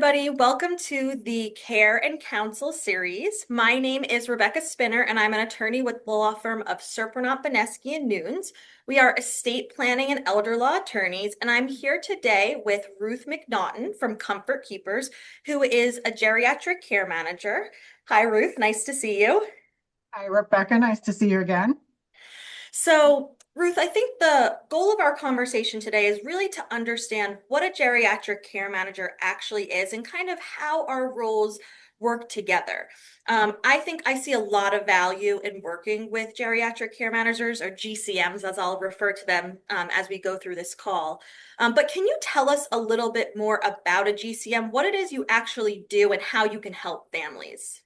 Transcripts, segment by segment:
everybody. Welcome to the Care and Counsel series. My name is Rebecca Spinner, and I'm an attorney with the law firm of Surprenant Beneski and Nunes. We are estate planning and elder law attorneys, and I'm here today with Ruth McNaughton from Comfort Keepers, who is a geriatric care manager. Hi, Ruth. Nice to see you. Hi, Rebecca. Nice to see you again. So, Ruth, I think the goal of our conversation today is really to understand what a geriatric care manager actually is and kind of how our roles work together. I think I see a lot of value in working with geriatric care managers, or GCMs, as I'll refer to them as we go through this call. But can you tell us a little bit more about a GCM, what it is you actually do, and how you can help families?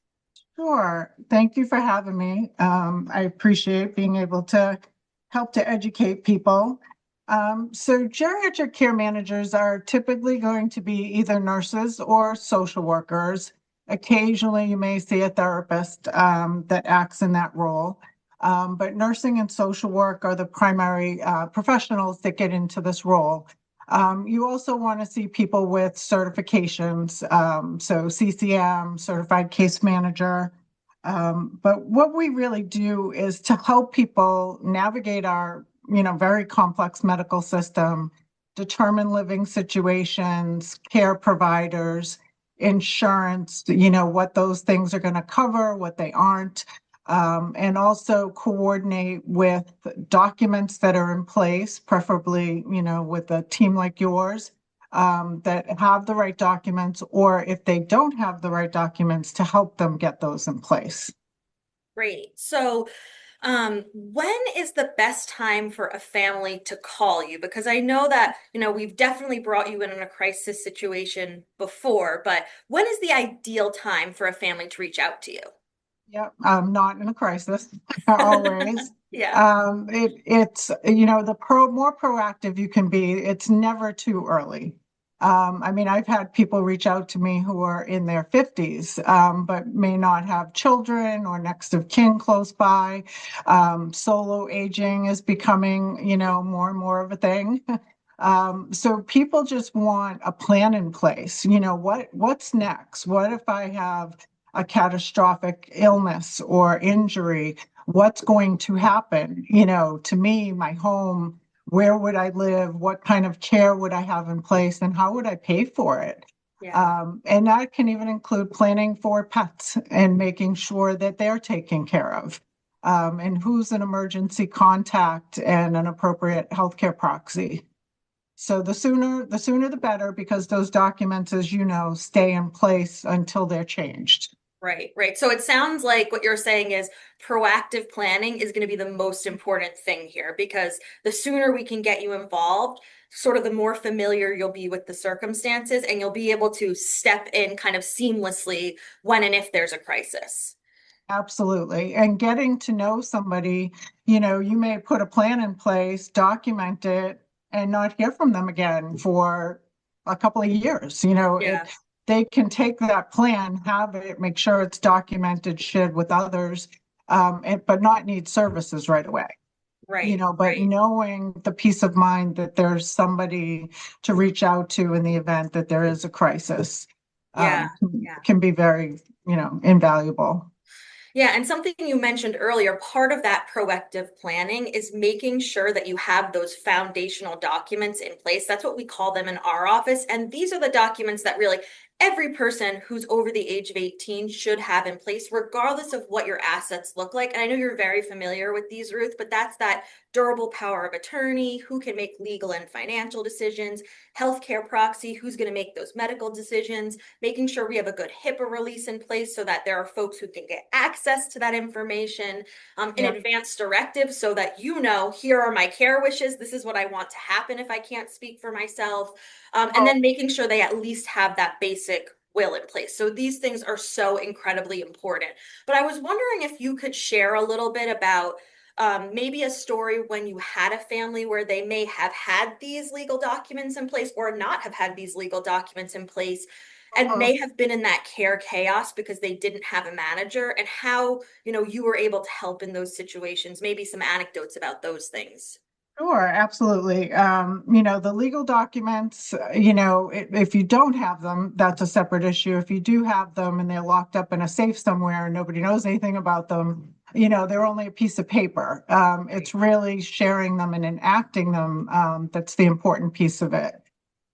Sure. Thank you for having me. I appreciate being able to help to educate people. So geriatric care managers are typically going to be either nurses or social workers. Occasionally, you may see a therapist that acts in that role. But nursing and social work are the primary professionals that get into this role. You also want to see people with certifications, so CCM, certified case manager. But what we really do is to help people navigate our, very complex medical system, determine living situations, care providers, insurance, what those things are going to cover, what they aren't, and also coordinate with documents that are in place, preferably, with a team like yours, that have the right documents, or if they don't have the right documents, to help them get those in place. Great. So, when is the best time for a family to call you? Because I know that, we've definitely brought you in a crisis situation before, but when is the ideal time for a family to reach out to you? Yep, not in a crisis, always. Yeah. It's, the more proactive you can be, it's never too early. I mean, I've had people reach out to me who are in their 50s, but may not have children or next of kin close by. Solo aging is becoming, more and more of a thing. So people just want a plan in place. What's next? What if I have a catastrophic illness or injury? What's going to happen, to me, my home? Where would I live? What kind of care would I have in place? And how would I pay for it? Yeah. And that can even include planning for pets and making sure that they're taken care of. And who's an emergency contact and an appropriate healthcare proxy. So the sooner the better, because those documents, as you know, stay in place until they're changed. Right, right. So it sounds like what you're saying is proactive planning is going to be the most important thing here because the sooner we can get you involved, sort of the more familiar you'll be with the circumstances and you'll be able to step in kind of seamlessly when and if there's a crisis. Absolutely. And getting to know somebody, you may put a plan in place, document it, and not hear from them again for a couple of years. Yeah, They can take that plan, have it, make sure it's documented, shared with others, but not need services right away. right, But right. knowing the peace of mind that there's somebody to reach out to in the event that there is a crisis, Yeah, can, yeah. can be very, invaluable. Yeah, and something you mentioned earlier, part of that proactive planning is making sure that you have those foundational documents in place. That's what we call them in our office. And these are the documents that really every person who's over the age of 18 should have in place, regardless of what your assets look like. And I know you're very familiar with these, Ruth, but that's that durable power of attorney, who can make legal and financial decisions, healthcare proxy, who's going to make those medical decisions, making sure we have a good HIPAA release in place so that there are folks who can get access to that information, in Yeah. advance directives so that here are my care wishes. This is what I want to happen if I can't speak for myself. And Oh, then making sure they at least have that basic will in place. So these things are so incredibly important. But I was wondering if you could share a little bit about maybe a story when you had a family where they may have had these legal documents in place or not have had these legal documents in place and uh-huh. may have been in that care chaos because they didn't have a manager and how, you were able to help in those situations. Maybe some anecdotes about those things. Sure, absolutely. The legal documents, if you don't have them, that's a separate issue. If you do have them and they're locked up in a safe somewhere and nobody knows anything about them, they're only a piece of paper. It's really sharing them and enacting them, that's the important piece of it.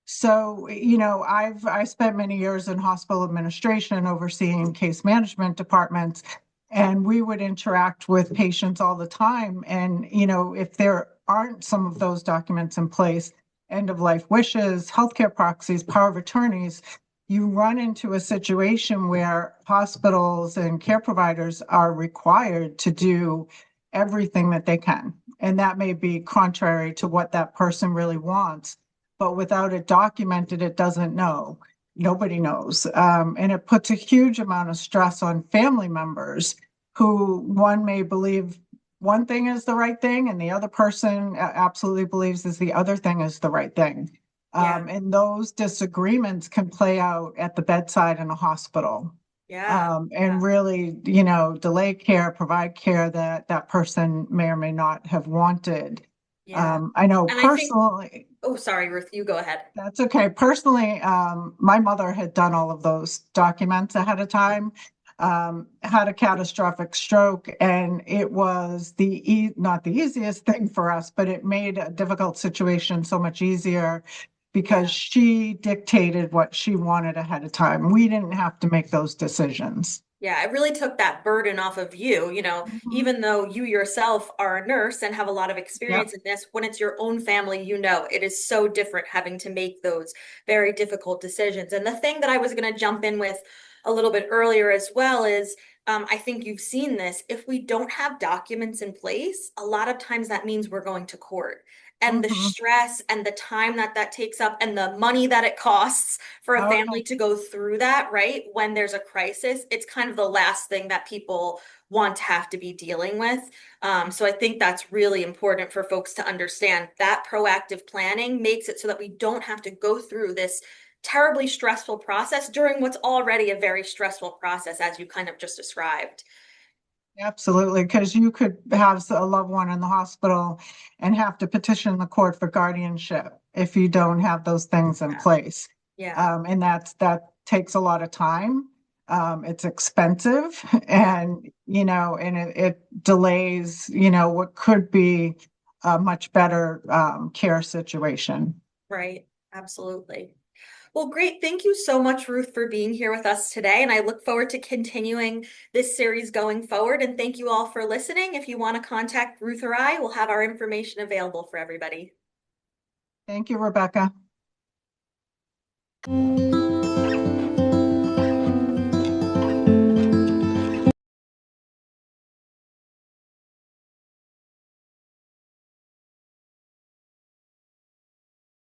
So, I spent many years in hospital administration overseeing case management departments, and we would interact with patients all the time. And, if there aren't some of those documents in place, end of life wishes, healthcare proxies, power of attorneys, you run into a situation where hospitals and care providers are required to do everything that they can. And that may be contrary to what that person really wants, but without it documented, it doesn't know. Nobody knows. And it puts a huge amount of stress on family members who one may believe one thing is the right thing and the other person absolutely believes is the other thing is the right thing. Yeah, And those disagreements can play out at the bedside in a hospital. yeah, And yeah, really, delay care, provide care that that person may or may not have wanted. yeah. I know And I think, personally, oh, sorry, Ruth, you go ahead. that's okay. Personally, my mother had done all of those documents ahead of time, had a catastrophic stroke, and it was not the easiest thing for us, but it made a difficult situation so much easier because Yeah. she dictated what she wanted ahead of time. We didn't have to make those decisions. Yeah, it really took that burden off of you, Mhm. even though you yourself are a nurse and have a lot of experience Yep. in this, when it's your own family, it is so different having to make those very difficult decisions. And the thing that I was going to jump in with a little bit earlier as well is I think you've seen this. If we don't have documents in place, a lot of times that means we're going to court. And the Mhm. stress and the time that that takes up and the money that it costs for a Oh, family to go through that, right? When there's a crisis, it's kind of the last thing that people want to have to be dealing with. So I think that's really important for folks to understand that proactive planning makes it so that we don't have to go through this terribly stressful process during what's already a very stressful process, as you kind of just described. absolutely, because you could have a loved one in the hospital and have to petition the court for guardianship if you don't have those things in Yeah. place. Yeah. And that takes a lot of time. It's expensive Yeah. and, and it delays, what could be a much better care situation. Right. Absolutely. Well, great. Thank you so much, Ruth, for being here with us today. And I look forward to continuing this series going forward. And thank you all for listening. If you want to contact Ruth or I, we'll have our information available for everybody. Thank you, Rebecca.